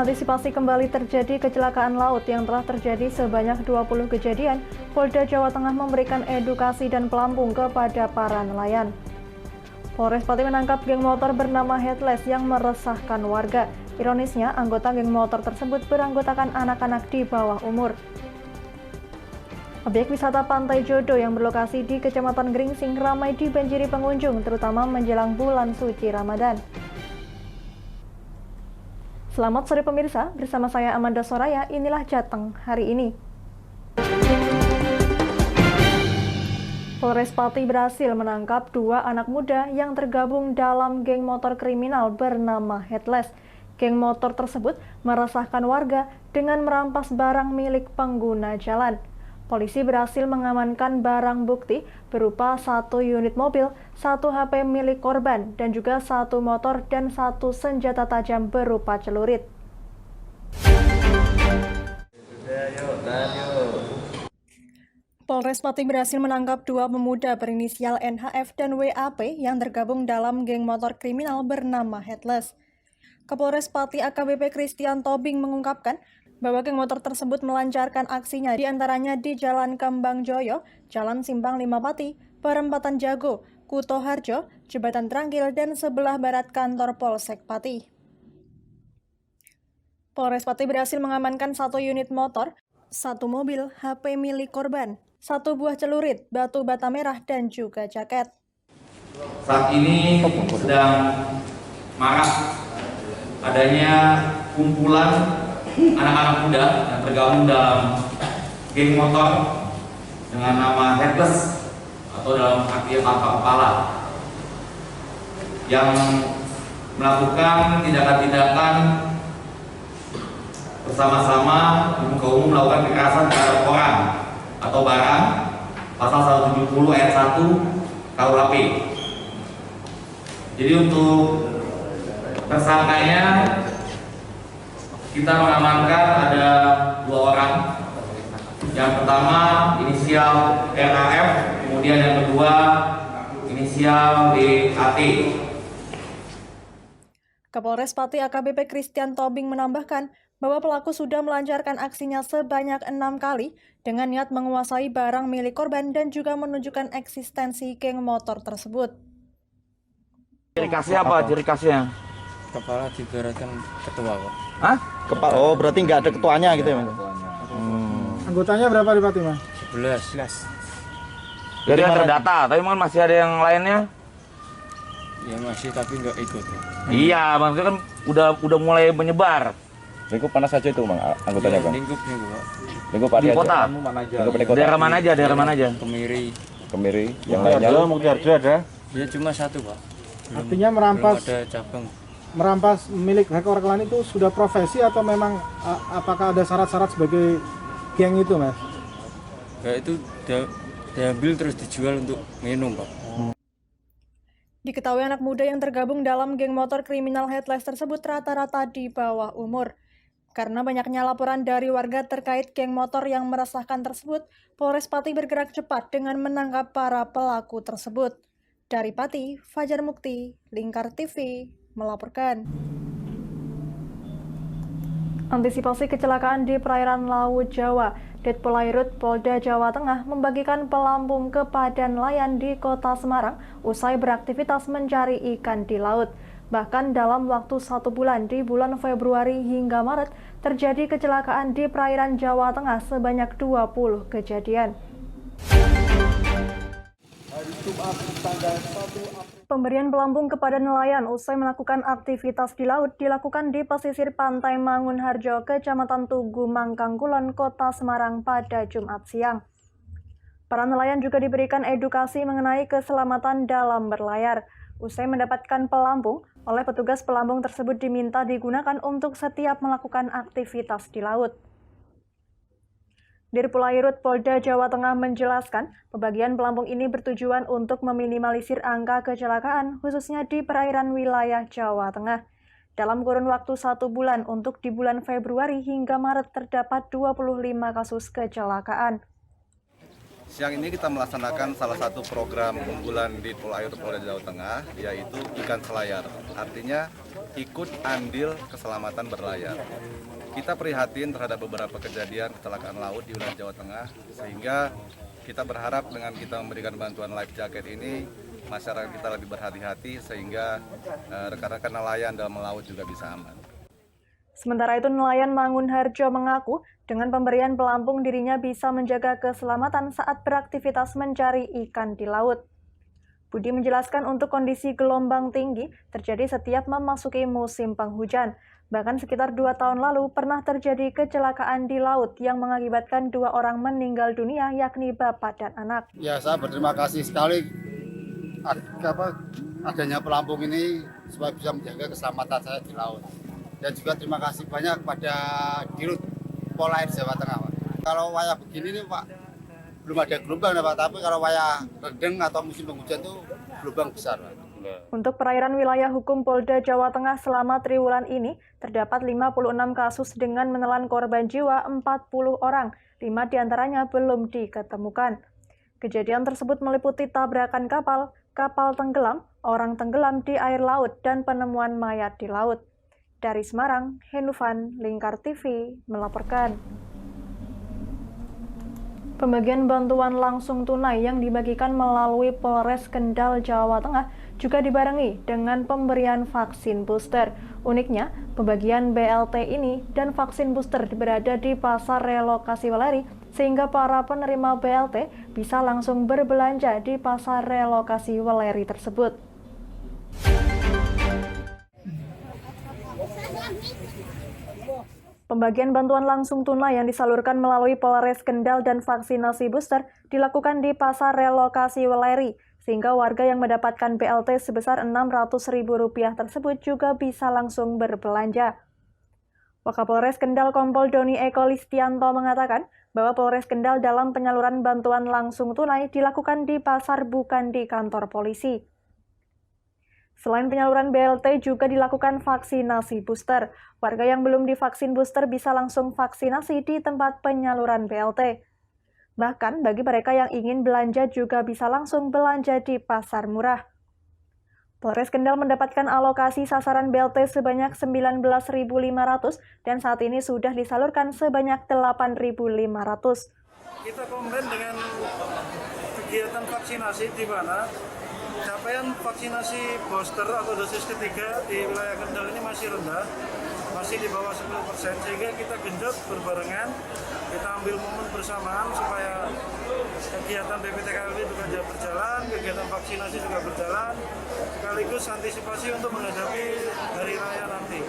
Mengantisipasi kembali terjadi kecelakaan laut yang telah terjadi sebanyak 20 kejadian, Polda Jawa Tengah memberikan edukasi dan pelampung kepada para nelayan. Polres Pati menangkap geng motor bernama Headless yang meresahkan warga. Ironisnya, anggota geng motor tersebut beranggotakan anak-anak di bawah umur. Objek wisata Pantai Jodo yang berlokasi di Kecamatan Gringsing ramai dibanjiri pengunjung, terutama menjelang bulan suci Ramadan. Selamat sore pemirsa, bersama saya Amanda Soraya, inilah Jateng hari ini. Polres Pati berhasil menangkap 2 anak muda yang tergabung dalam geng motor kriminal bernama Headless. Geng motor tersebut meresahkan warga dengan merampas barang milik pengguna jalan. Polisi berhasil mengamankan barang bukti berupa 1 unit mobil, 1 HP milik korban, dan juga 1 motor dan 1 senjata tajam berupa celurit. Polres Pati berhasil menangkap 2 pemuda berinisial NHF dan WAP yang tergabung dalam geng motor kriminal bernama Headless. Kapolres Pati AKBP Christian Tobing mengungkapkan bahwa geng motor tersebut melancarkan aksinya diantaranya di Jalan Kembang Joyo, Jalan Simpang 5 Pati, Perempatan Jago, Kuto Harjo, Jembatan Tranggil, dan sebelah barat kantor Polsek Pati. Polres Pati berhasil mengamankan 1 unit motor, 1 mobil, HP milik korban, 1 buah celurit, batu bata merah, dan juga jaket. Saat ini sedang marak adanya kumpulan anak-anak muda yang tergabung dalam geng motor dengan nama Headless atau dalam arti tanpa kepala yang melakukan tindakan-tindakan bersama-sama di muka umum melakukan kekerasan terhadap orang atau barang pasal 170 ayat 1 KUHP. Jadi untuk tersangkanya kita mengamankan ada 2 orang. Yang pertama inisial RAF, kemudian yang kedua inisial DAT. Kapolres Pati AKBP Christian Tobing menambahkan bahwa pelaku sudah melancarkan aksinya sebanyak 6 kali dengan niat menguasai barang milik korban dan juga menunjukkan eksistensi geng motor tersebut. Ciri khasnya apa? Ciri khasnya? Kepala diberatkan ketua, Pak. Hah? Kepala? Oh, berarti nggak ada ketuanya gitu ya, Mas? Anggotanya berapa di Pati, Mas? 11. Jadi nggak terdata, tapi mungkin masih ada yang lainnya? Ya masih, tapi nggak ikut. Iya, maksudnya kan udah mulai menyebar. Lingkup mana saja itu, Bang, anggotanya, Bang? Lingkupnya, Pak. Lingkup Di kota? Lingkup di kota. Daerah mana aja? Daerah mana aja? Kemiri. Yang lainnya? Muktiarjo ada. Ya cuma 1, Pak. Artinya Belum ada cabang. merampas milik Heko Klan itu sudah profesi atau memang apakah ada syarat-syarat sebagai geng itu, Mas? Ya itu diambil terus dijual untuk minum, Pak. Diketahui anak muda yang tergabung dalam geng motor kriminal Headless tersebut rata-rata di bawah umur. Karena banyaknya laporan dari warga terkait geng motor yang meresahkan tersebut, Polres Pati bergerak cepat dengan menangkap para pelaku tersebut. Dari Pati, Fajar Mukti, Lingkar TV, melaporkan. Antisipasi kecelakaan di perairan Laut Jawa, Ditpolairut Polda Jawa Tengah membagikan pelampung kepada nelayan di Kota Semarang usai beraktivitas mencari ikan di laut. Bahkan dalam waktu 1 bulan di bulan Februari hingga Maret terjadi kecelakaan di perairan Jawa Tengah sebanyak 20 kejadian. Pemberian pelampung kepada nelayan usai melakukan aktivitas di laut dilakukan di pesisir Pantai Mangunharjo, Kecamatan Tugu, Mangkangkulon, Kota Semarang pada Jumat siang. Para nelayan juga diberikan edukasi mengenai keselamatan dalam berlayar. Usai mendapatkan pelampung, oleh petugas pelampung tersebut diminta digunakan untuk setiap melakukan aktivitas di laut. Ditpolairut Polda Jawa Tengah menjelaskan, pembagian pelampung ini bertujuan untuk meminimalisir angka kecelakaan, khususnya di perairan wilayah Jawa Tengah. Dalam kurun waktu 1 bulan untuk di bulan Februari hingga Maret terdapat 25 kasus kecelakaan. Siang ini kita melaksanakan salah satu program unggulan di Polair Polda Jawa Tengah, yaitu ikan selayar. Artinya ikut andil keselamatan berlayar. Kita prihatin terhadap beberapa kejadian kecelakaan laut di wilayah Jawa Tengah, sehingga kita berharap dengan kita memberikan bantuan life jacket ini, masyarakat kita lebih berhati-hati sehingga rekan-rekan nelayan dalam melaut juga bisa aman. Sementara itu, nelayan Mangunharjo mengaku dengan pemberian pelampung dirinya bisa menjaga keselamatan saat beraktivitas mencari ikan di laut. Budi menjelaskan untuk kondisi gelombang tinggi terjadi setiap memasuki musim penghujan. Bahkan sekitar 2 tahun lalu pernah terjadi kecelakaan di laut yang mengakibatkan 2 orang meninggal dunia, yakni bapak dan anak. Ya, saya berterima kasih sekali adanya pelampung ini supaya bisa menjaga keselamatan saya di laut. Dan juga terima kasih banyak pada Dirut Polair Jawa Tengah, Pak. Kalau wayah begini nih, Pak, belum ada gelombang, Pak. Tapi kalau wayah rendeng atau musim penghujan itu gelombang besar, Pak. Untuk perairan wilayah hukum Polda Jawa Tengah selama triwulan ini, terdapat 56 kasus dengan menelan korban jiwa 40 orang, 5 diantaranya belum diketemukan. Kejadian tersebut meliputi tabrakan kapal, kapal tenggelam, orang tenggelam di air laut, dan penemuan mayat di laut. Dari Semarang, Henufan, Lingkar TV, melaporkan. Pembagian bantuan langsung tunai yang dibagikan melalui Polres Kendal, Jawa Tengah juga dibarengi dengan pemberian vaksin booster. Uniknya, pembagian BLT ini dan vaksin booster berada di Pasar Relokasi Weleri, sehingga para penerima BLT bisa langsung berbelanja di Pasar Relokasi Weleri tersebut. Pembagian bantuan langsung tunai yang disalurkan melalui Polres Kendal dan vaksinasi booster dilakukan di Pasar Relokasi Weleri, sehingga warga yang mendapatkan BLT sebesar Rp600.000 tersebut juga bisa langsung berbelanja. Wakapolres Kendal Kompol Doni Eko Listianto mengatakan bahwa Polres Kendal dalam penyaluran bantuan langsung tunai dilakukan di pasar, bukan di kantor polisi. Selain penyaluran BLT, juga dilakukan vaksinasi booster. Warga yang belum divaksin booster bisa langsung vaksinasi di tempat penyaluran BLT. Bahkan bagi mereka yang ingin belanja juga bisa langsung belanja di pasar murah. Polres Kendal mendapatkan alokasi sasaran BLT sebanyak 19.500 dan saat ini sudah disalurkan sebanyak 8.500. Kita komplain dengan kegiatan vaksinasi di mana capaian vaksinasi booster atau dosis ketiga di wilayah Kendal ini masih rendah, masih di bawah 10%, sehingga kita genjot berbarengan, kita ambil momen bersamaan supaya kegiatan BPTKLB juga berjalan, kegiatan vaksinasi juga berjalan, sekaligus antisipasi untuk menghadapi hari raya nanti.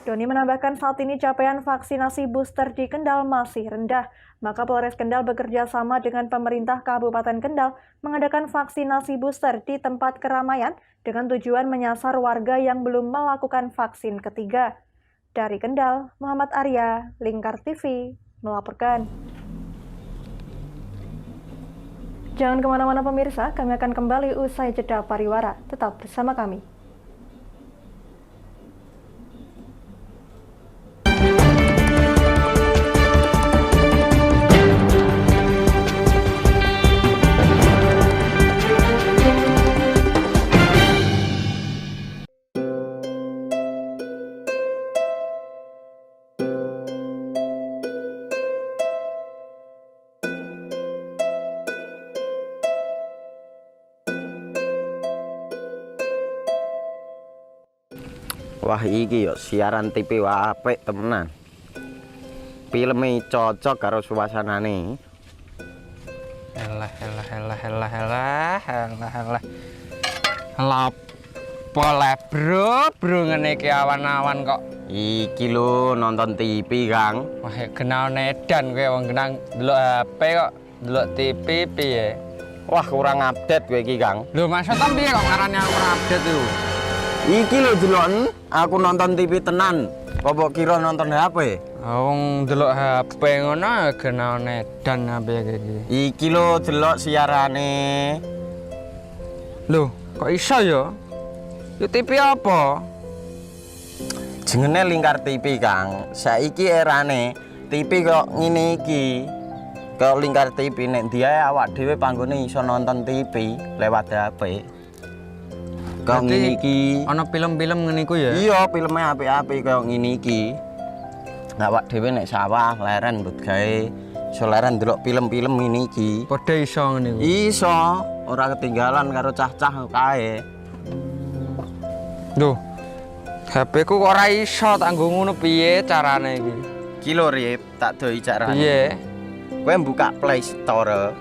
Doni menambahkan saat ini capaian vaksinasi booster di Kendal masih rendah, maka Polres Kendal bekerja sama dengan pemerintah Kabupaten Kendal mengadakan vaksinasi booster di tempat keramaian dengan tujuan menyasar warga yang belum melakukan vaksin ketiga. Dari Kendal, Muhammad Arya, Lingkar TV, melaporkan. Jangan kemana-mana pemirsa, kami akan kembali usai jeda pariwara. Tetap bersama kami. Wah, iki yo siaran TV wah apik temenan. Filme cocok karo suasanane. Elah. Lapole bro ngene iki awan-awan kok. Iki lho nonton TV, Kang. Wah, kenal nedan kowe wong kenang delok HP kok delok TV piye? Wah, kurang update kowe iki, Kang. Lho, maksudnya piye kok ngarane aku update itu? Iki lho deloken, aku nonton TV tenan. Apa kira nonton HP? Wong delok HP ngono kenal nedan apa iki. Iki lho delok siarane. Lho, kok iso ya? Yo TV apa? Jenenge Lingkar TV, Kang. Saiki erane TV kok ngene iki. ke Lingkar TV nek dia awak dhewe panggone iso nonton TV lewat HP. Kau ngene iki ana film-film ngene iku ya. Iya, filme apik-apik kaya ngene iki. Awak dhewe nek sawah leren mbut gawe iso leren ndelok film-film ngene iki. Padha iso ngene iku. Iso, ora ketinggalan karo cah-cah kae. Duh. HP ku kok ora iso tak nggo ngono piye carane iki? Iki lho Rip, tak doi carane. Piye? Kowe buka Play Store.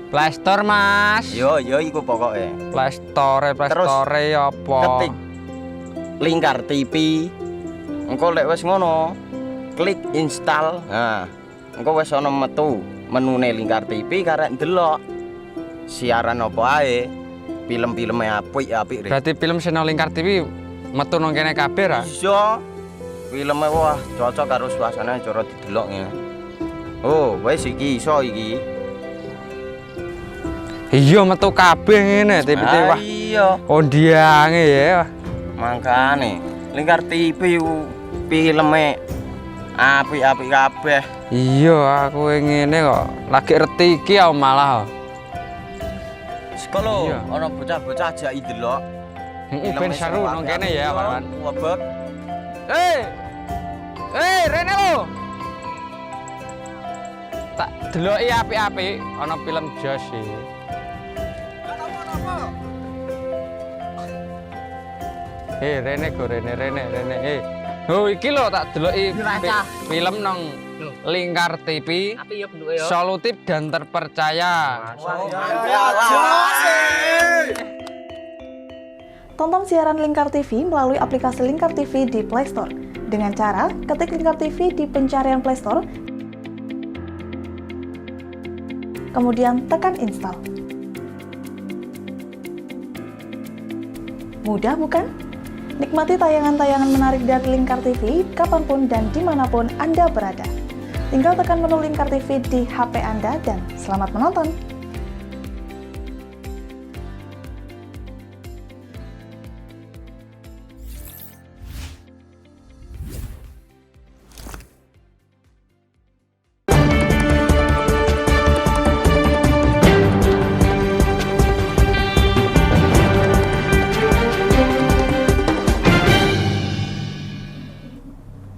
Play Store, Mas. Yo iku pokoke. Play Store apa? Ketik Lingkar TV. Engko lek wis ngono, klik install. Nah, engko wis ana metu menune Lingkar TV karek ndelok siaran apa ae. Film-filme apik-apik. Berarti film channel Lingkar TV metu nang kene kabeh ra? Iso. Filme wah cocok karo suasana cara didelok ngene. Oh, wis iki iso iki. Iya metu kabeh ngene TV-TV wah. Iya. Ondiange ya. Mangkane Lingkar TV filme apik-apik kabeh. Iya, aku ngene kok. Lagi reti iki aku malah. Sekolo ana bocah-bocah ajak ndelok. Heeh, ben seru nang kene ya, kawan. Wabek. Rene lo. Tak deloki apik-apik ana film Jos iki. Rene go Rene. Oh iki lho tak deloki film nang Lingkar TV. Solutif dan terpercaya. Tonton siaran Lingkar TV melalui aplikasi Lingkar TV di Play Store. Dengan cara ketik Lingkar TV di pencarian Play Store, kemudian tekan install. Mudah bukan? Nikmati tayangan-tayangan menarik dari Lingkar TV kapanpun dan dimanapun Anda berada. Tinggal tekan menu Lingkar TV di HP Anda dan selamat menonton!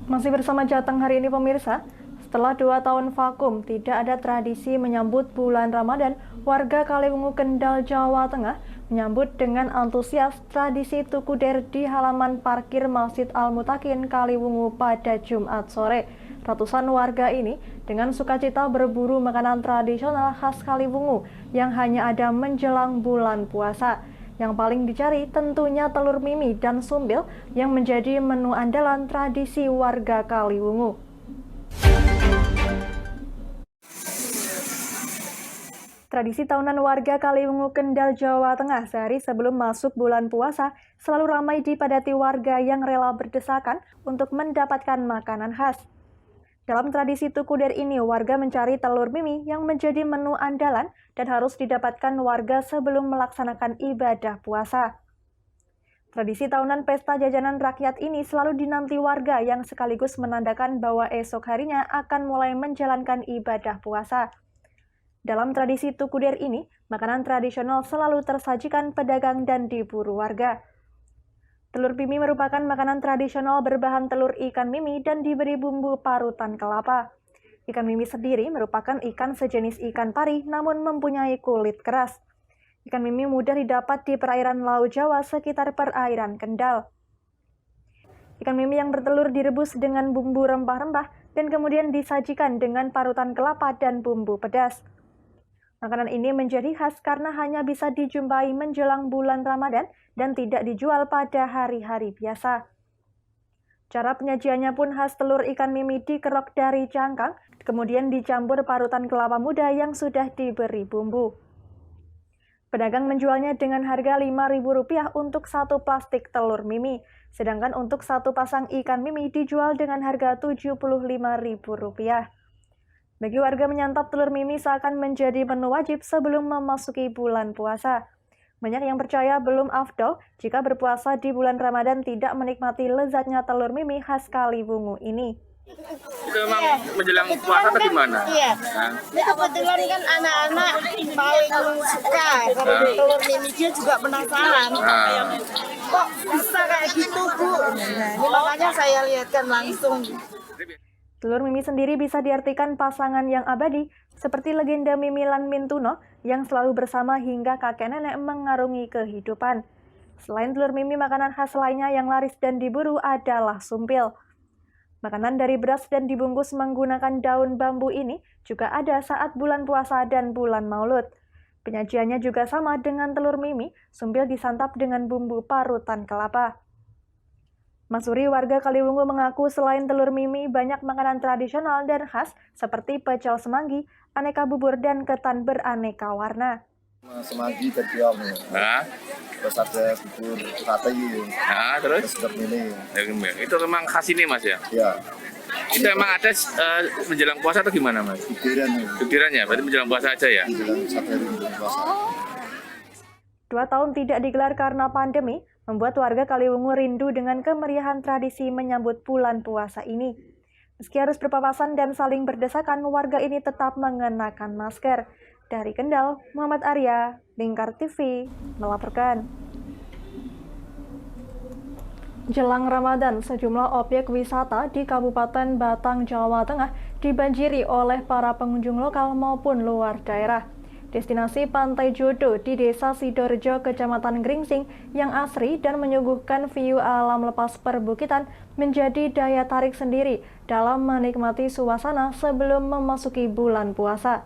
Masih bersama Jateng hari ini pemirsa, setelah 2 tahun vakum, tidak ada tradisi menyambut bulan Ramadan, warga Kaliwungu Kendal, Jawa Tengah menyambut dengan antusias tradisi tukuder di halaman parkir Masjid Al-Mutakin Kaliwungu pada Jumat sore. Ratusan warga ini dengan sukacita berburu makanan tradisional khas Kaliwungu yang hanya ada menjelang bulan puasa. Yang paling dicari tentunya telur mimi dan sumbil yang menjadi menu andalan tradisi warga Kaliwungu. Tradisi tahunan warga Kaliwungu Kendal, Jawa Tengah sehari sebelum masuk bulan puasa selalu ramai dipadati warga yang rela berdesakan untuk mendapatkan makanan khas. Dalam tradisi tukuder ini, warga mencari telur mimi yang menjadi menu andalan dan harus didapatkan warga sebelum melaksanakan ibadah puasa. Tradisi tahunan pesta jajanan rakyat ini selalu dinanti warga yang sekaligus menandakan bahwa esok harinya akan mulai menjalankan ibadah puasa. Dalam tradisi tukuder ini, makanan tradisional selalu tersajikan pedagang dan diburu warga. Telur mimi merupakan makanan tradisional berbahan telur ikan mimi dan diberi bumbu parutan kelapa. Ikan mimi sendiri merupakan ikan sejenis ikan pari namun mempunyai kulit keras. Ikan mimi mudah didapat di perairan Laut Jawa sekitar perairan Kendal. Ikan mimi yang bertelur direbus dengan bumbu rempah-rempah dan kemudian disajikan dengan parutan kelapa dan bumbu pedas. Makanan ini menjadi khas karena hanya bisa dijumpai menjelang bulan Ramadan dan tidak dijual pada hari-hari biasa. Cara penyajiannya pun khas, telur ikan mimi dikerok dari cangkang, kemudian dicampur parutan kelapa muda yang sudah diberi bumbu. Pedagang menjualnya dengan harga Rp5.000 untuk satu plastik telur mimi, sedangkan untuk satu pasang ikan mimi dijual dengan harga Rp75.000. Bagi warga, menyantap telur mimi seakan menjadi menu wajib sebelum memasuki bulan puasa. Banyak yang percaya belum afdol jika berpuasa di bulan Ramadan tidak menikmati lezatnya telur mimi khas Kaliwungu ini. Itu memang menjelang puasa atau gimana? Iya. Ini kebetulan kan anak-anak paling suka kalau telur mimi, dia juga penasaran. Kok bisa kayak gitu, Bu? Nah, ini makanya saya lihatkan langsung. Telur mimi sendiri bisa diartikan pasangan yang abadi, seperti legenda Mimilan Mintuno yang selalu bersama hingga kakek nenek mengarungi kehidupan. Selain telur mimi, makanan khas lainnya yang laris dan diburu adalah sumpil. Makanan dari beras dan dibungkus menggunakan daun bambu ini juga ada saat bulan puasa dan bulan Maulud. Penyajiannya juga sama dengan telur mimi, sumpil disantap dengan bumbu parutan kelapa. Mas Suri, warga Kaliwungu, mengaku selain telur mimi, banyak makanan tradisional dan khas seperti pecel semanggi, aneka bubur, dan ketan beraneka warna. Semanggi terjual nih. Terus ada bubur sate. Terus? Itu memang khas ini, Mas, ya? Ya. Itu memang ada menjelang puasa atau gimana, Mas? Pikirannya, berarti menjelang puasa aja ya? Menjelang 1 hari puasa. 2 tahun tidak digelar karena pandemi, membuat warga Kaliwungu rindu dengan kemeriahan tradisi menyambut bulan puasa ini. Meski harus berpapasan dan saling berdesakan, warga ini tetap mengenakan masker. Dari Kendal, Muhammad Arya, Lingkar TV, melaporkan. Jelang Ramadan, sejumlah objek wisata di Kabupaten Batang, Jawa Tengah dibanjiri oleh para pengunjung lokal maupun luar daerah. Destinasi Pantai Jodo di Desa Sidorejo, Kecamatan Gringsing yang asri dan menyuguhkan view alam lepas perbukitan menjadi daya tarik sendiri dalam menikmati suasana sebelum memasuki bulan puasa.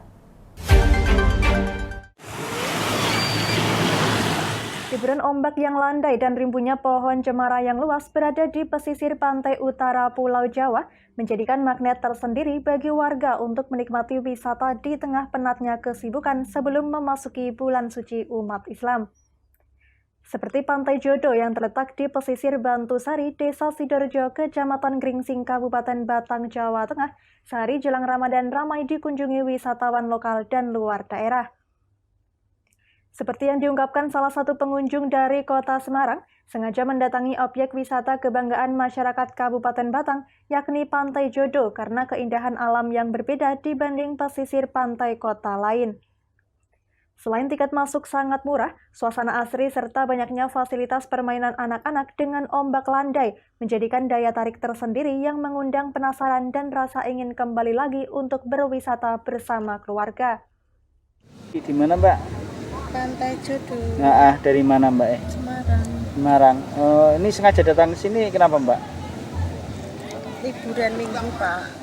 Hiburan ombak yang landai dan rimbunya pohon cemara yang luas berada di pesisir pantai utara Pulau Jawa menjadikan magnet tersendiri bagi warga untuk menikmati wisata di tengah penatnya kesibukan sebelum memasuki bulan suci umat Islam. Seperti Pantai Jodo yang terletak di pesisir Bantusari, Desa Sidorejo, Kecamatan Gringsing, Kabupaten Batang, Jawa Tengah, sehari jelang Ramadan ramai dikunjungi wisatawan lokal dan luar daerah. Seperti yang diungkapkan salah satu pengunjung dari Kota Semarang, sengaja mendatangi objek wisata kebanggaan masyarakat Kabupaten Batang, yakni Pantai Jodo, karena keindahan alam yang berbeda dibanding pesisir pantai kota lain. Selain tiket masuk sangat murah, suasana asri serta banyaknya fasilitas permainan anak-anak dengan ombak landai menjadikan daya tarik tersendiri yang mengundang penasaran dan rasa ingin kembali lagi untuk berwisata bersama keluarga. Di mana, Mbak? Pantai Jodo. Nah, dari mana, Mbak? Semarang. Semarang. Oh, ini sengaja datang ke sini, kenapa, Mbak? Liburan minggu, Pak.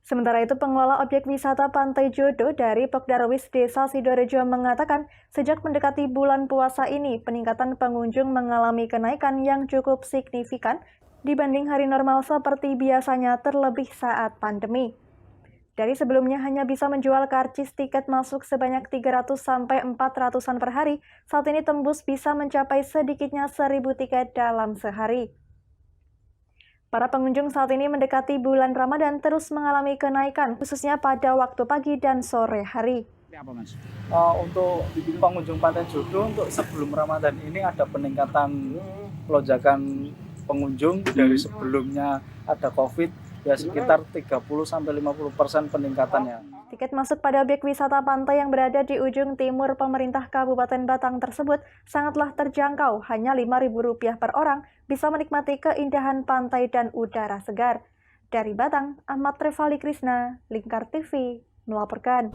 Sementara itu, pengelola objek wisata Pantai Jodo dari Pokdarwis Desa Sidorejo mengatakan, sejak mendekati bulan puasa ini, peningkatan pengunjung mengalami kenaikan yang cukup signifikan dibanding hari normal seperti biasanya, terlebih saat pandemi. Dari sebelumnya hanya bisa menjual karcis tiket masuk sebanyak 300 sampai 400-an per hari, saat ini tembus bisa mencapai sedikitnya 1.000 tiket dalam sehari. Para pengunjung saat ini mendekati bulan Ramadan terus mengalami kenaikan, khususnya pada waktu pagi dan sore hari. Apa, Mas? Untuk pengunjung Pantai Jodo untuk sebelum Ramadan ini ada peningkatan lonjakan pengunjung dari sebelumnya ada COVID. Ya sekitar 30-50% peningkatannya. Tiket masuk pada objek wisata pantai yang berada di ujung timur pemerintah Kabupaten Batang tersebut sangatlah terjangkau, hanya Rp5.000 per orang, bisa menikmati keindahan pantai dan udara segar. Dari Batang, Ahmad Revali Krisna, Lingkar TV, melaporkan.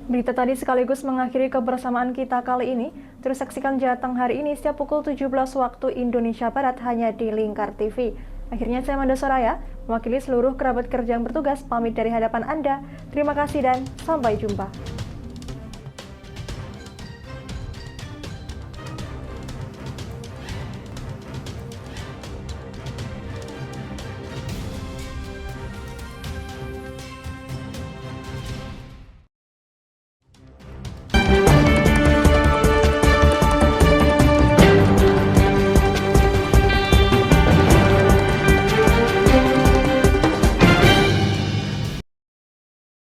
Berita tadi sekaligus mengakhiri kebersamaan kita kali ini. Terus saksikan Jateng hari ini setiap pukul 17 waktu Indonesia Barat hanya di Lingkar TV. Akhirnya saya Manda Soraya, mewakili seluruh kerabat kerja yang bertugas, pamit dari hadapan Anda. Terima kasih dan sampai jumpa.